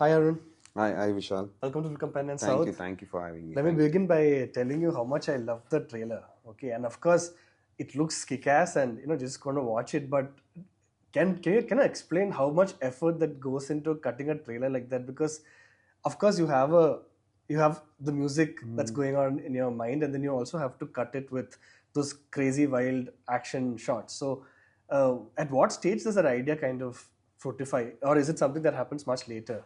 Hi Arun, Hi, Vishal. welcome to Film Companion Thank you, South. thank you for having me. Let me Thank you. begin by telling you how much I love the trailer. Okay, and of course, it looks kick-ass, and just going to watch it. But can I explain how much effort that goes into cutting a trailer like that? Because, of course, you have the music that's going on in your mind, and then you also have to cut it with those crazy wild action shots. So, at what stage does that idea kind of fructify, or is it something that happens much later?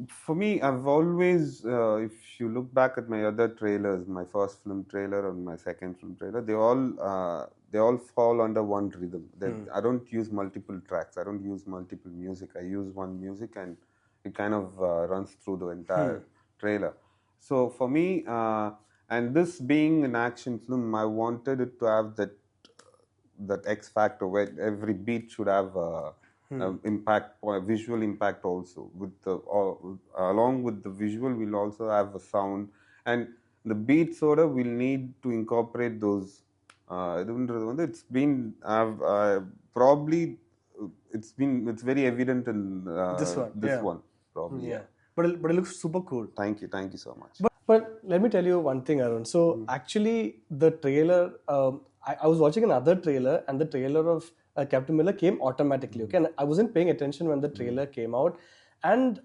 For me, I've always, if you look back at my other trailers, my first film trailer and my second film trailer, they all fall under one rhythm. I don't use multiple tracks. I don't use multiple music. I use one music, and it kind of runs through the entire trailer. So for me, and this being an action film, I wanted it to have that X factor where every beat should have impact, visual impact also. Along with the visual, we'll also have a sound, and the beat sort of will need to incorporate those. It's been I've probably it's very evident in This one, this yeah. one probably. Yeah, but it looks super cool. Thank you so much. But let me tell you one thing, Arun. So actually, the trailer, I was watching another trailer, and the trailer of Captain Miller came automatically. Okay, and I wasn't paying attention when the trailer came out, and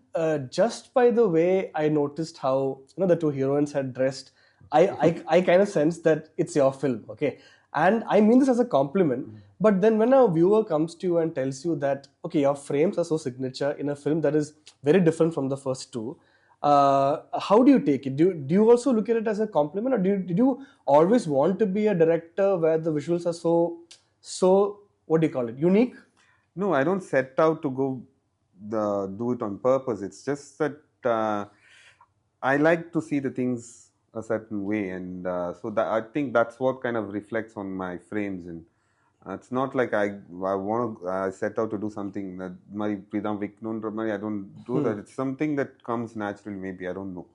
just by the way I noticed how the two heroines had dressed, I kind of sensed that it's your film. Okay, and I mean this as a compliment. But then when a viewer comes to you and tells you that okay, your frames are so signature in a film that is very different from the first two, how do you take it? Do you also look at it as a compliment, or did you always want to be a director where the visuals are so what do you call it, unique? No, I don't set out to go do it on purpose. It's just that I like to see the things a certain way, and so that I think that's what kind of reflects on my frames. And it's not like I want to set out to do something that my Pridam Viknun I don't do that. It's something that comes naturally. Maybe I don't know.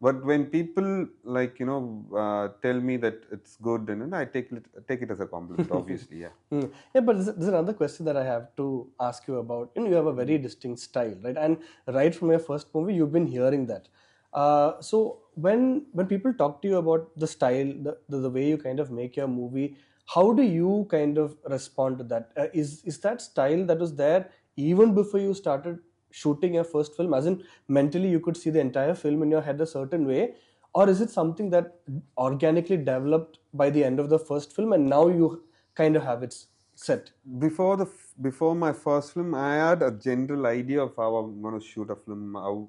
But when people tell me that it's good, and I take it as a compliment. Obviously, yeah. Yeah, but there's another question that I have to ask you about. You have a very distinct style, right? And right from your first movie, you've been hearing that. So when people talk to you about the style, the way you kind of make your movie, how do you kind of respond to that? Is that style that was there even before you started shooting your first film? As in, mentally, you could see the entire film in your head a certain way, or is it something that organically developed by the end of the first film, and now you kind of have it set? Before my first film, I had a general idea of how I'm going to shoot a film, how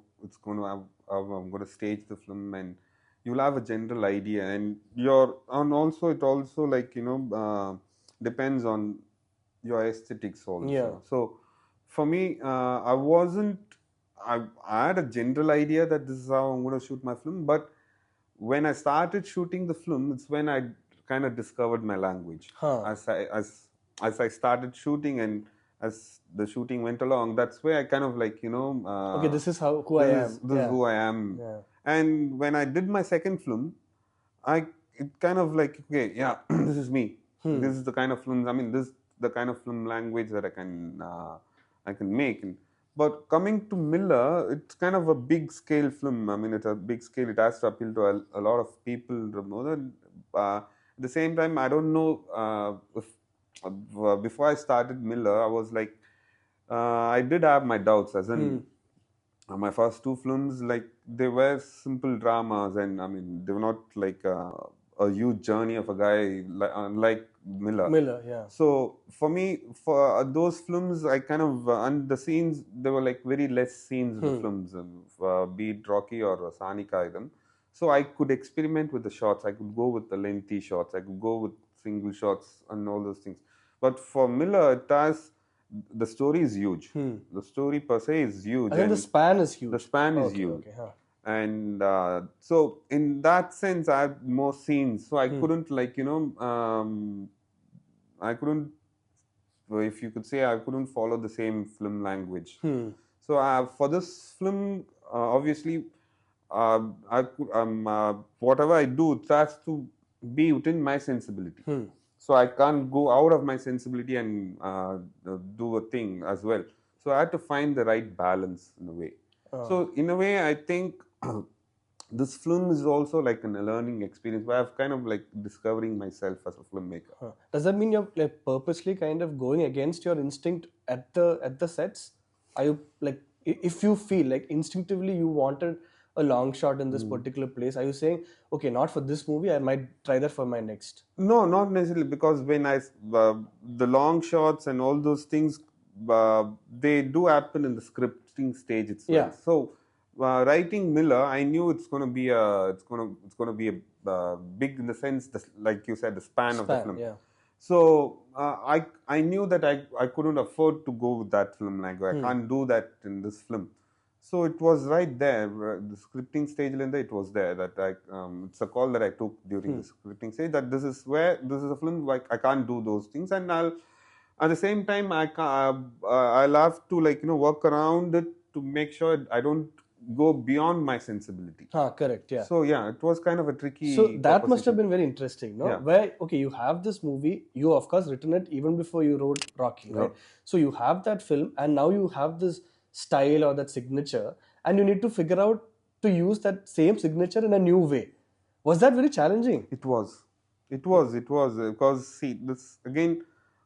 I'm going to stage the film, and you'll have a general idea. And also it also depends on your aesthetics also. Yeah. So for me, I wasn't. I had a general idea that this is how I'm going to shoot my film, but when I started shooting the film, it's when I kind of discovered my language. As I started shooting, and as the shooting went along, that's where I kind of Okay, this is who I am. This is who I am. Yeah. And when I did my second film, it kind of like, okay, yeah, this is me. This is the kind of films. I mean, this is the kind of film language that I can make. But coming to Miller, it's kind of a big scale film. I mean, it's a big scale. It has to appeal to a lot of people. At the same time, I don't know if before I started Miller, I was like, I did have my doubts. As in, my first two films, like they were simple dramas, and I mean, they were not like a huge journey of a guy unlike Miller. Miller, yeah. So for me, for those films, I kind of and the scenes, there were like very less scenes in the films, be it Rocky or Saani Kayidham. So I could experiment with the shots. I could go with the lengthy shots. I could go with single shots and all those things. But for Miller, it has the story is huge. The story per se is huge. I think the span is huge. The span is huge. Okay, huh. And so in that sense, I had more scenes. So I couldn't I couldn't, if you could say, I couldn't follow the same film language. So for this film, obviously, whatever I do, it has to be within my sensibility. So I can't go out of my sensibility and do a thing as well. So I had to find the right balance in a way. So in a way, I think this film is also like a learning experience where I've kind of like discovering myself as a filmmaker. Does that mean you're like purposely kind of going against your instinct at the sets? Are you like, if you feel like instinctively you wanted a long shot in this particular place, are you saying, okay, not for this movie, I might try that for my next? No, not necessarily, because when the long shots and all those things, they do happen in the scripting stage itself. Yeah. So writing Miller, I knew it's going to be a big, in the sense, like you said, the span of the film. Yeah. So I knew that I couldn't afford to go with that film. Like I can't do that in this film. So it was right there, the scripting stage, Linda, it was there that it's a call that I took during the scripting stage, that this is a film like I can't do those things, and I'll at the same time I'll have to work around it to make sure I don't go beyond my sensibility. Correct, yeah. So yeah, it was kind of a tricky. So that must have been very interesting, no? Yeah. Where, okay, you have this movie, you of course written it even before you wrote Rocky, right? So you have that film, and now you have this style or that signature, and you need to figure out to use that same signature in a new way. Was that very challenging? It was because see, this again,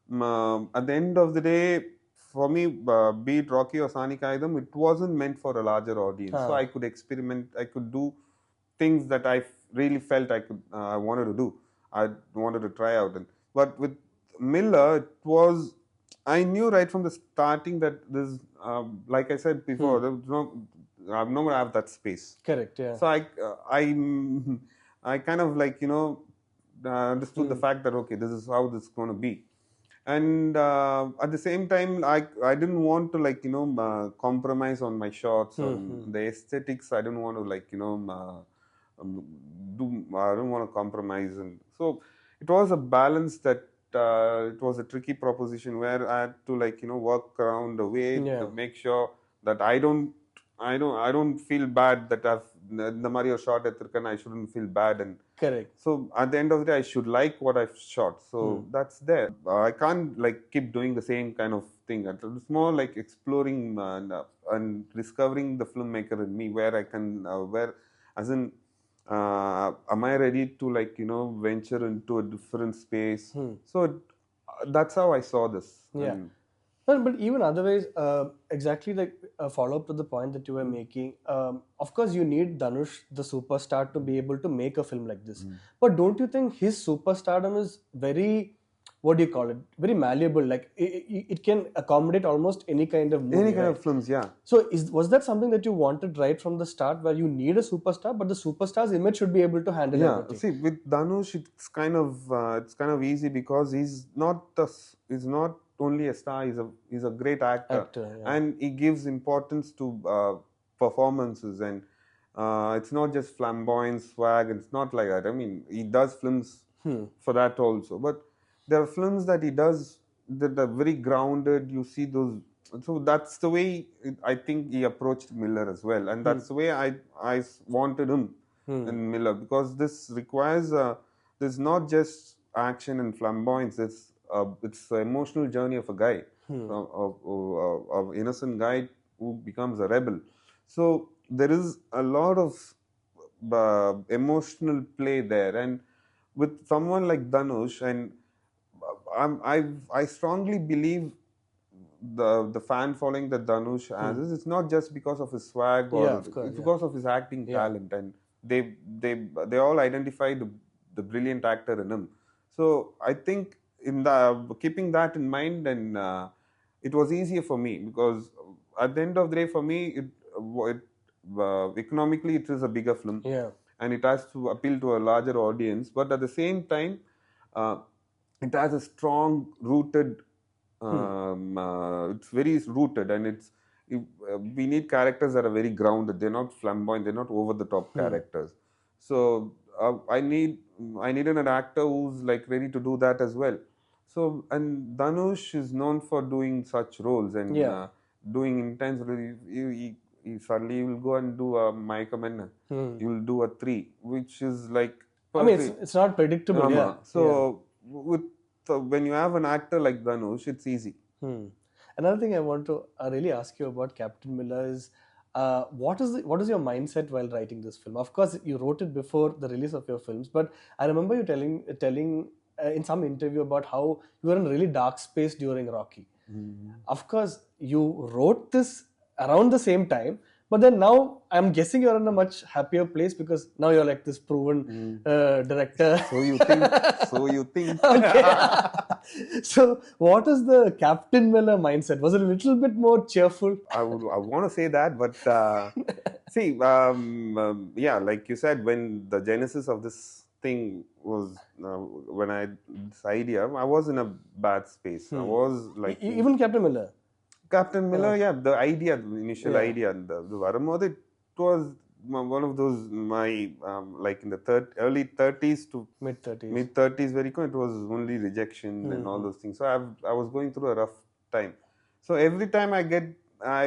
at the end of the day, for me, be it Rocky or Saani Kayidham, it wasn't meant for a larger audience. So I could experiment, I could do things that I really felt I wanted to do. I wanted to try out. But with Miller, it was, I knew right from the starting that this, like I said before, there was I'm not going to have that space. Correct, yeah. So I kind of understood the fact that, okay, this is how this is going to be. And at the same time, I didn't want to compromise on my shots, on the aesthetics. I didn't want to I don't want to compromise, and so it was a balance that it was a tricky proposition where I had to work around the way to make sure that I don't feel bad that I've the Mario shot at Tirkan, I shouldn't feel bad, and correct. So at the end of the day, I should like what I've shot. So that's there. I can't keep doing the same kind of thing. It's more like exploring and discovering the filmmaker in me, where I can am I ready to venture into a different space? So that's how I saw this. Yeah. But even otherwise, exactly like a follow-up to the point that you were making, of course you need Dhanush, the superstar, to be able to make a film like this. But don't you think his superstardom is very, what do you call it, very malleable? Like it can accommodate almost any kind of movie, any kind of films, yeah. So was that something that you wanted right from the start, where you need a superstar, but the superstar's image should be able to handle everything? See, with Dhanush, it's kind of easy, because he's not only a star, he's a great actor, and he gives importance to performances, and it's not just flamboyant swag. It's not like that. I mean, he does films for that also, but there are films that he does that are very grounded. You see those. So that's the way I think he approached Miller as well, and that's the way I wanted him in Miller, because this requires there's not just action and flamboyance. It's the emotional journey of a guy, of innocent guy who becomes a rebel. So there is a lot of emotional play there, and with someone like Dhanush, and I strongly believe the fan following that Dhanush has, it's not just because of his swag, or it's because of his acting talent, and they all identify the brilliant actor in him. So I think in keeping that in mind, and it was easier for me, because at the end of the day, for me, economically it is a bigger film, and it has to appeal to a larger audience, but at the same time, it has a strong rooted. It's very rooted, and we need characters that are very grounded. They're not flamboyant. They're not over the top characters. So I needed an actor who's ready to do that as well. So, and Dhanush is known for doing such roles and doing intense. He suddenly will go and do a Maika Menna. He will do a 3, which is I mean, it's not predictable. So when you have an actor like Dhanush, it's easy. Another thing I want to really ask you about Captain Miller is, what is your mindset while writing this film? Of course, you wrote it before the release of your films, but I remember you telling in some interview about how you were in a really dark space during Rocky. Of course, you wrote this around the same time, but then now I'm guessing you're in a much happier place because now you're like this proven director. So you think? So you think? Okay. So what is the Captain Miller mindset? Was it a little bit more cheerful? I want to say that, but see, yeah, like you said, when the genesis of this thing was, when I this idea, I was in a bad space. I was like Even Captain Miller. Captain Miller, yeah, the idea, the initial idea, the Varamod, it was one of those my like in the early 30s to mid 30s. Mid 30s, very cool. It was only rejection and all those things. So I was going through a rough time. So every time I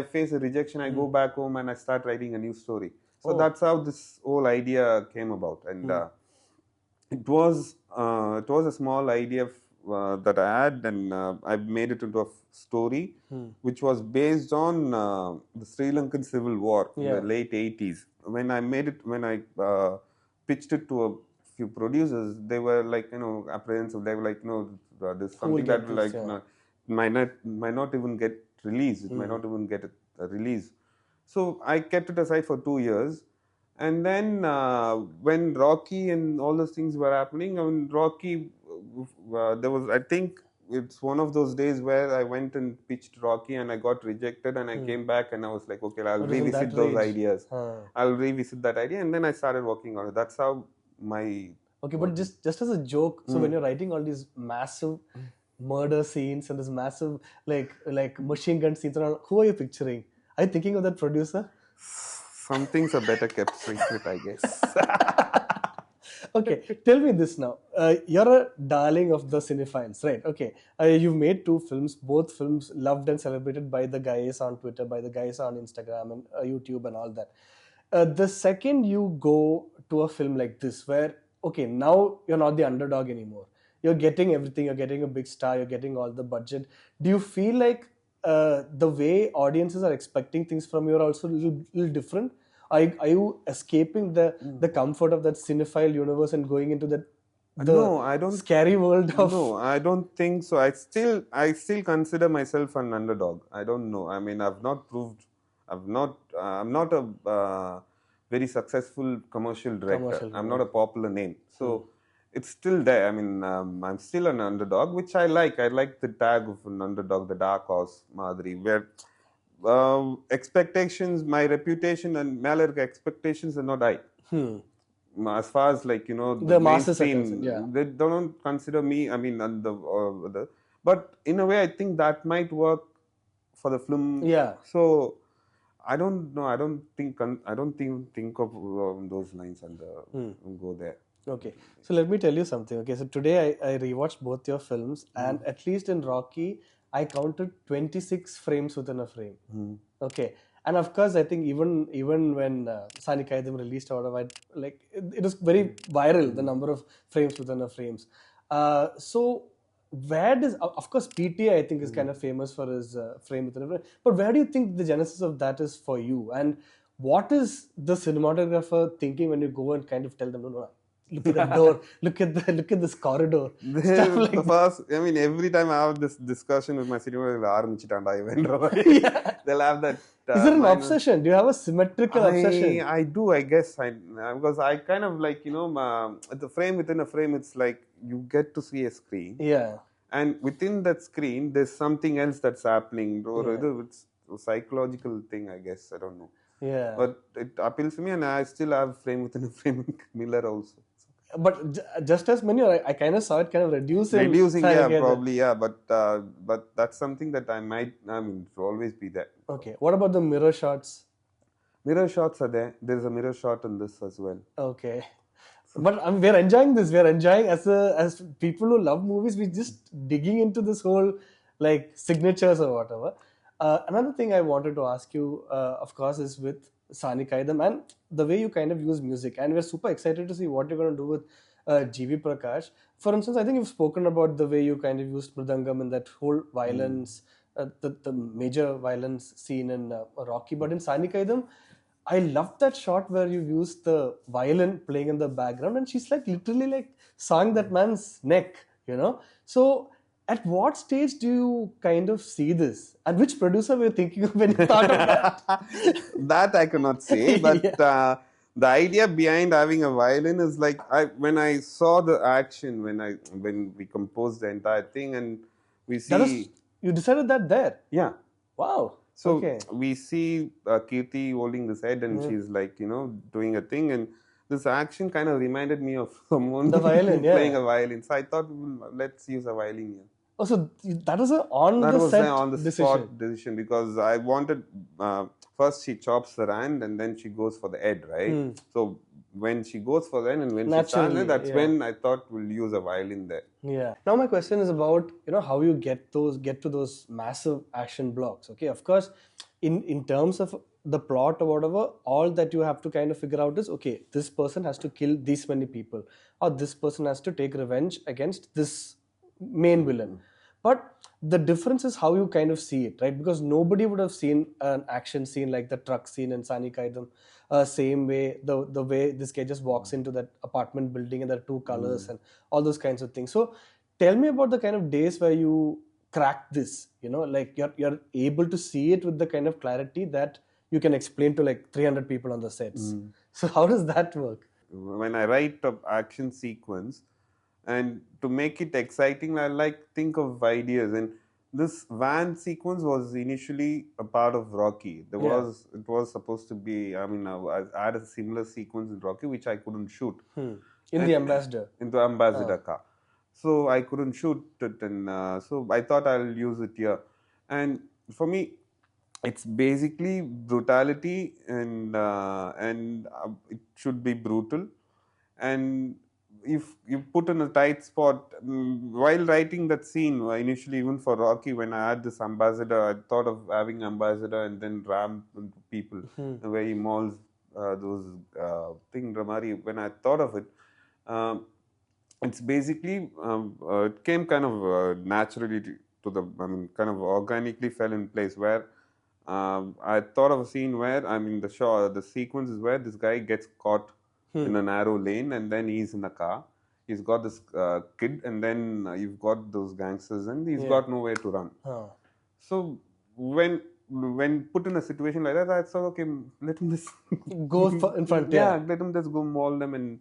face a rejection, I go back home and I start writing a new story. So that's how this whole idea came about, and it was a small idea that I had, and I made it into a story which was based on the Sri Lankan Civil War in the late 80s. When I pitched it to a few producers, they were like, apprehensive. They were like, there's something that will like might not even get released. It might not even get a release. So I kept it aside for 2 years. And then when Rocky and all those things were happening, I mean, Rocky, there was, I think it's one of those days where I went and pitched Rocky and I got rejected, and I came back and I was like, okay, I'll revisit those ideas. I'll revisit that idea, and then I started working on it. That's how my... Okay, but just as a joke, so when you're writing all these massive murder scenes and this massive like machine gun scenes, who are you picturing? Are you thinking of that producer? Some things are better kept secret, I guess. Okay, tell me this now. You're a darling of the cinephiles, right? Okay, you've made 2 films, both films loved and celebrated by the guys on Twitter, by the guys on Instagram and YouTube and all that. The second you go to a film like this, where, okay, now you're not the underdog anymore. You're getting everything, you're getting a big star, you're getting all the budget. Do you feel like the way audiences are expecting things from you are also a little different? Are you escaping the comfort of that cinephile universe and going into that I don't, scary world of... No, I don't think so. I still consider myself an underdog. I don't know. I mean, I'm not a very successful commercial director. I'm not a popular name. So it's still there. I mean, I'm still an underdog, which I like. I like the tag of an underdog, the dark horse, Madri, where expectations, my reputation and Malarga expectations are not high. As far as like, the masses mainstream, they don't consider me, I mean, but in a way, I think that might work for the film. Yeah. So I don't know. I don't think of those lines and go there. Okay. So let me tell you something. Okay. So today I rewatched both your films, and at least in Rocky, I counted 26 frames within a frame. Okay. And of course, I think even when Saani Kayidham released or whatever, like it was very viral, the number of frames within a frames. So where does, of course, PTA I think is kind of famous for his frame within a frame. But where do you think the genesis of that is for you? And what is the cinematographer thinking when you go and kind of tell them, no, look at that door, look at this corridor. I mean, every time I have this discussion with my cinematographer, they'll have that. Is it an obsession? Do you have a symmetrical obsession? I do, I guess. Because I kind of like, the frame within a frame, it's like you get to see a screen. Yeah. And within that screen, there's something else that's happening. Or it's a psychological thing, I guess. I don't know. Yeah. But it appeals to me, and I still have frame within a frame in Miller also. But just as many, I kind of saw it kind of reducing. Probably, yeah. But that's something that to always be there. Okay. What about the mirror shots? Mirror shots are there. There's a mirror shot in this as well. Okay. But we're enjoying this. We're enjoying as people who love movies. We're just digging into this whole like signatures or whatever. Another thing I wanted to ask you, of course, is with Saani Kayidham and the way you kind of use music. And we're super excited to see what you're going to do with G.V. Prakash. For instance, I think you've spoken about the way you kind of used Mridangam and that whole violence the major violence scene in Rocky, but in Saani Kayidham, I love that shot where you use the violin playing in the background, and she's like literally like sawing that man's neck, you know. So, at what stage do you kind of see this, and which producer were you thinking of when you thought of that? That I cannot say, but Yeah. the idea behind having a violin is like when I saw the action, when we composed the entire thing, and we That was see, you decided that there. yeah. Wow. So Okay. we see Kirti holding this head, and she's like, doing a thing, and this action kind of reminded me of someone The violin, yeah. playing a violin. So I thought, let's use a violin here. Oh, so that was a on That the was set an on the decision. spot decision, because I wanted first she chops the hand and then she goes for the head, right? So when she goes for the head and when she stands Naturally, there, that's yeah. when I thought we'll use a violin there. Yeah. Now my question is about how you get to those massive action blocks. Okay, of course, in terms of the plot or whatever, all that you have to kind of figure out is, okay, this person has to kill this many people, or this person has to take revenge against this main villain. But the difference is how you kind of see it, right? Because nobody would have seen an action scene like the truck scene in Saani Kayidham, same way the way this guy just walks into that apartment building and there are two colors and all those kinds of things. So tell me about the kind of days where you crack this, like you're able to see it with the kind of clarity that you can explain to like 300 people on the sets. So how does that work? When I write an action sequence, and to make it exciting, I think of ideas. And this van sequence was initially a part of Rocky. It was supposed to be. I had a similar sequence in Rocky which I couldn't shoot In the Ambassador. in the Ambassador car. So I couldn't shoot it, and so I thought I'll use it here. And for me, it's basically brutality, and it should be brutal. And if you put in a tight spot, while writing that scene, initially even for Rocky, when I had this ambassador, I thought of having ambassador and then ram people, where he mauls those thing Ramari. When I thought of it, it's basically it came kind of naturally to kind of organically fell in place, where I thought of a scene where the sequence is where this guy gets caught in a narrow lane, and then he's in a car. He's got this kid, and then you've got those gangsters, and he's got nowhere to run. So when put in a situation like that, I thought, okay, let him just go in front. Yeah, let him just go maul them and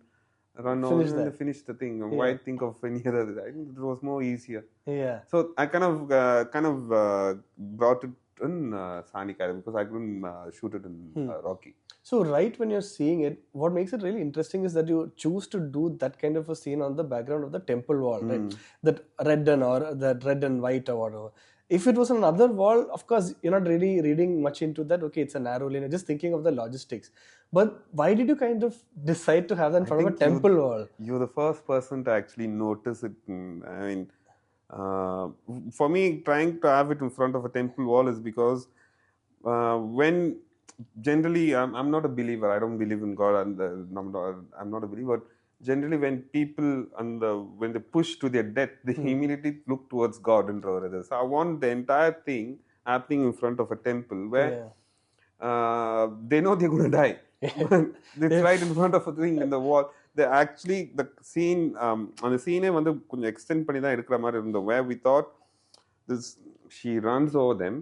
run over and finish the thing. Why think of any other? I think it was more easier. Yeah. So I kind of brought it in Saani Kayidham, because I couldn't shoot it in Rocky. So right when you're seeing it, what makes it really interesting is that you choose to do that kind of a scene on the background of the temple wall, right? That red and white or whatever. If it was on another wall, of course, you're not really reading much into that. Okay, it's a narrow lane. You're just thinking of the logistics. But why did you kind of decide to have that in front of a temple wall? You're the first person to actually notice it. For me, trying to have it in front of a temple wall is because when generally I'm not a believer. I don't believe in God, and I'm not a believer. Generally, when people when they push to their death, they immediately look towards God and others. So I want the entire thing happening in front of a temple where they know they're going to die. It's right in front of a thing in the wall. They actually the scene on the scene கொஞ்சம் extend பண்ணி தான் எடுக்கிற மாதிரி இருந்தோம், where we thought she runs over them.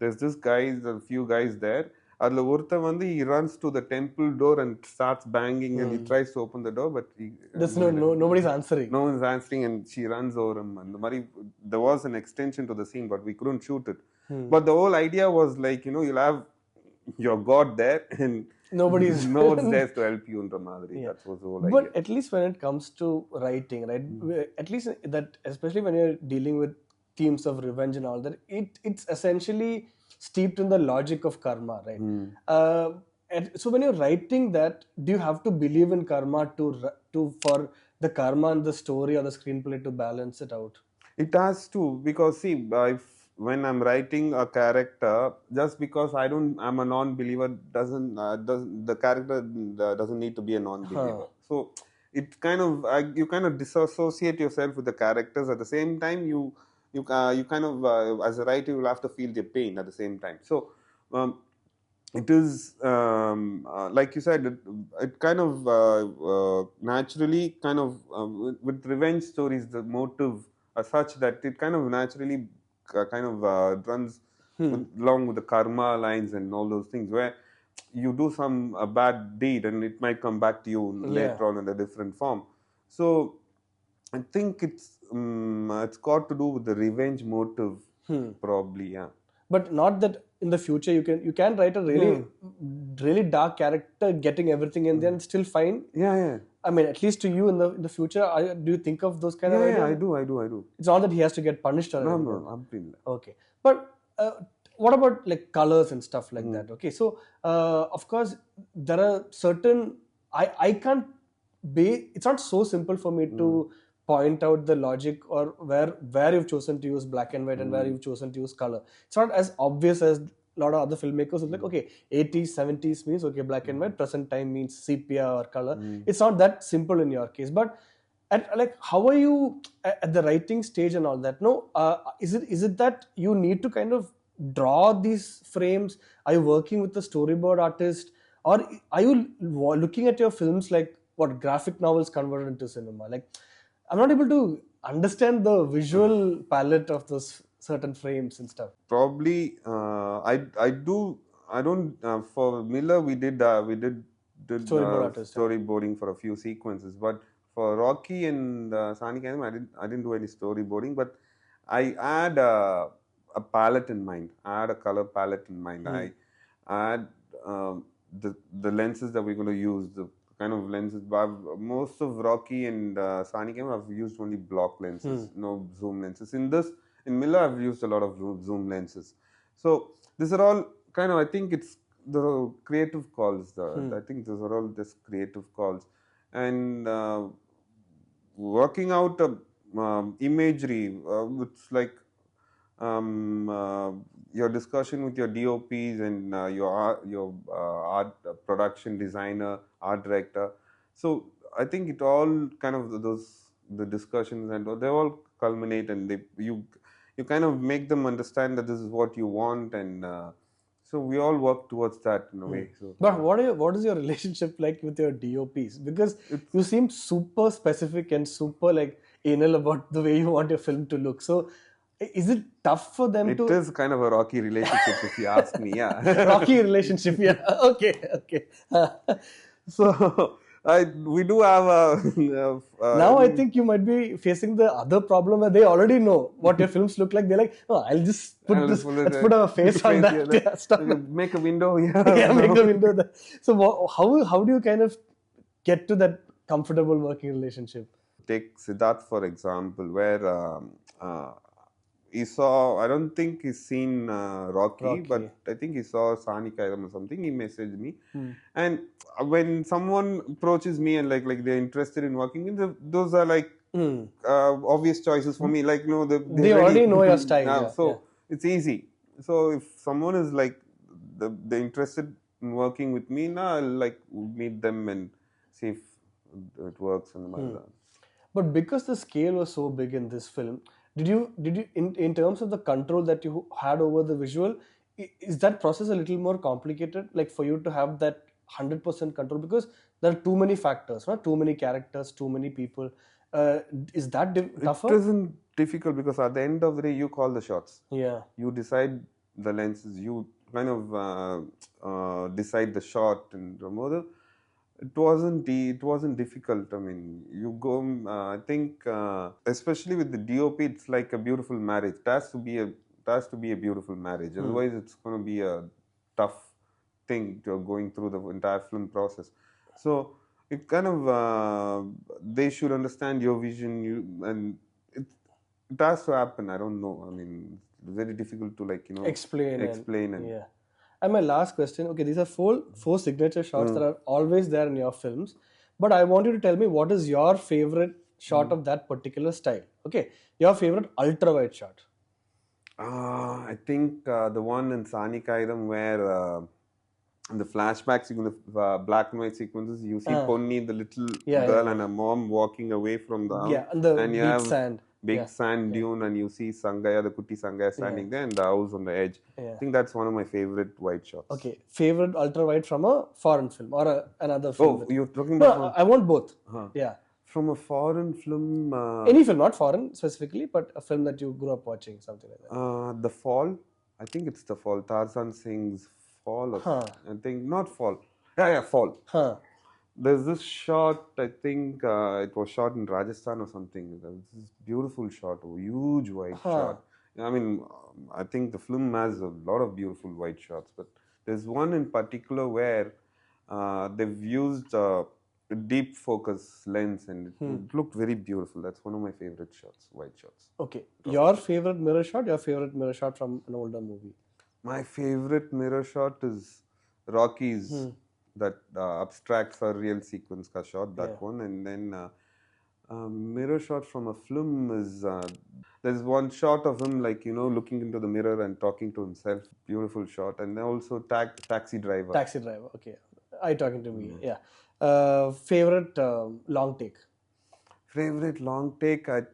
There's this guy, a few guys there. அதில் ஒருத்தன் he runs to the temple door and starts banging, and he tries to open the door, but nobody's answering. No one's answering, and she runs over him. And there was an extension to the scene, but we couldn't shoot it. But the whole idea was like, you'll have your God there, and no one's there to help you in the Madri. That was the whole idea. But at least when it comes to writing, right? At least that, especially when you're dealing with themes of revenge and all that, it's essentially steeped in the logic of karma, right? So when you're writing that, do you have to believe in karma for the karma and the story or the screenplay to balance it out? It has to, because see, when I'm writing a character, just because I'm a non-believer the character doesn't need to be a non-believer. So it kind of you kind of disassociate yourself with the characters. At the same time, you kind of as a writer you'll have to feel their pain at the same time. So it is like you said, it kind of naturally kind of with revenge stories, the motive are such that it kind of naturally kind of runs along with the karma lines and all those things, where you do some bad deed and it might come back to you later on in a different form. So I think it's got to do with the revenge motive, probably. Yeah. But not that in the future you can write a really dark character getting everything in there and still fine. Yeah. I mean, at least to you in the future, do you think of those kind of ideas? Yeah, I do. It's not that he has to get punished or anything. No, I'm feeling that. Okay. But what about like colors and stuff like that? Okay. So, of course, there are certain... I can't be... It's not so simple for me to point out the logic or where you've chosen to use black and white and where you've chosen to use color. It's not as obvious as a lot of other filmmakers who's like, okay, 80s, 70s means, okay, black and white, present time means sepia or color. It's not that simple in your case. But like, how are you at the writing stage and all that? No, is it that you need to kind of draw these frames? Are you working with a storyboard artist? Or are you looking at your films like what graphic novels converted into cinema? Like, I'm not able to understand the visual palette of those certain frames and stuff. Probably, I don't. For Miller, we did storyboarding for a few sequences, but for Rocky and Saani Kayidham, I didn't do any storyboarding, but I had a palette in mind. I had a color palette in mind. I had the lenses that we're going to use, the kind of lenses. Most of Rocky and Saani Kayidham, I've used only block lenses, no zoom lenses. In Miller, I've used a lot of zoom lenses. So these are all kind of, I think it's the creative calls. I think those are all just creative calls. And working out imagery, it's like your discussion with your DOPs and your art production designer, art director. So I think it all kind of the discussions and they all culminate, and you kind of make them understand that this is what you want, and so we all work towards that in a way. So, but what is your relationship like with your DOPs? Because you seem super specific and super like anal about the way you want your film to look. So is it tough for them to... It is kind of a rocky relationship if you ask me, yeah. Rocky relationship, yeah. Okay. So we do have a... now I think you might be facing the other problem where they already know what your films look like. They're like, oh, let's put a face on that. Yeah, stuff. Make a window, yeah, make a window there. So how do you kind of get to that comfortable working relationship? Take Siddharth, for example, where he saw, I don't think he's seen Rocky, but I think he saw Saani Kayidham or something. He messaged me. And when someone approaches me and like they're interested in working in, those are like obvious choices for me. Like, no, they already know your style. So it's easy. So if someone is like, they're interested in working with me, now I'll like meet them and see if it works. But because the scale was so big in this film, did you in terms of the control that you had over the visual, is that process a little more complicated, like for you to have that 100% control, because there are too many factors, not too many characters, too many people? Is that tougher? It isn't difficult because at the end of the day you call the shots. Yeah, you decide the lenses, you kind of decide the shot and the model. It wasn't difficult. I mean, you go. I think, especially with the DOP, it's like a beautiful marriage. It has to be a beautiful marriage. Otherwise, it's going to be a tough thing to going through the entire film process. So it kind of they should understand your vision. And it has to happen. I don't know. I mean, it's very difficult to explain. And And my last question, okay, these are four signature shots that are always there in your films, but I want you to tell me what is your favorite shot of that particular style. Okay, your favorite ultra wide shot. I think the one in Saani Kayidham where in the flashbacks, in the black and white sequences, you see Ponni, the little girl, and her mom walking away from the and the beach sand. big sand dune, and you see Sangaya, the Kutti Sangaya standing there, and the house on the edge. I think that's one of my favorite wide shots. Okay, favorite ultra wide from a foreign film or another film? Oh, you're talking about? No, I want both. Yeah. From a foreign film. Any film, not foreign specifically, but a film that you grew up watching, something like that. The Fall. I think it's The Fall. Tarzan Singh's Fall. Or I think not Fall. Yeah, Fall. There's this shot, I think it was shot in Rajasthan or something. There's this beautiful shot, a huge wide shot. I mean, I think the film has a lot of beautiful wide shots, but there's one in particular where they've used a deep focus lens, and it looked very beautiful. That's one of my favorite shots, wide shots. Okay. Your favorite mirror shot from an older movie? My favorite mirror shot is Rocky's, that abstract surreal sequence ka shot, that one. And then mirror shot from a film is, there's one shot of him looking into the mirror and talking to himself. Beautiful shot. And then also Taxi Driver. Taxi Driver, okay. Eye talking to me, yeah. Favorite long take? Favorite long take, I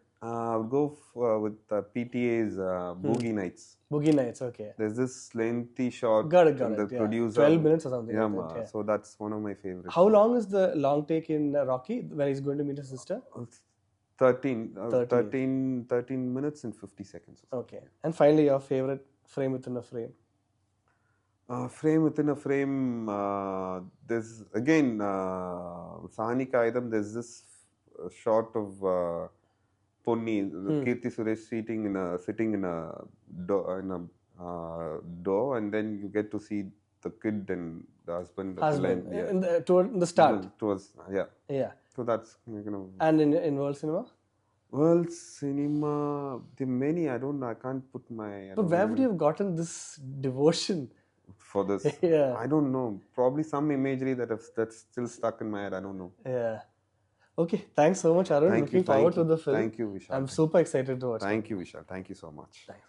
would go with PTA's Boogie Nights. Boogie Nights, okay. There's this lengthy shot. Got it. The producer. 12 minutes or something. Yeah, like that, so that's one of my favorites. How long is the long take in Rocky when he's going to meet his sister? 13 minutes and 50 seconds. Okay. And finally, your favorite frame within a frame? Frame within a frame, there's again, Saani Kayidham, there's this shot of Ponni, Kirti Suresh sitting in a door, and then you get to see the kid and the husband. In the start. Yeah. So that's And in world cinema? World cinema, there are many. I can't put my. But where would you have gotten this devotion for this? I don't know. Probably some imagery that's still stuck in my head. I don't know. Yeah. Okay. Thanks so much, Arun. Looking forward to the film. Thank you, Vishal. I'm super excited to watch it. Thank you, Vishal. Thank you so much. Thanks.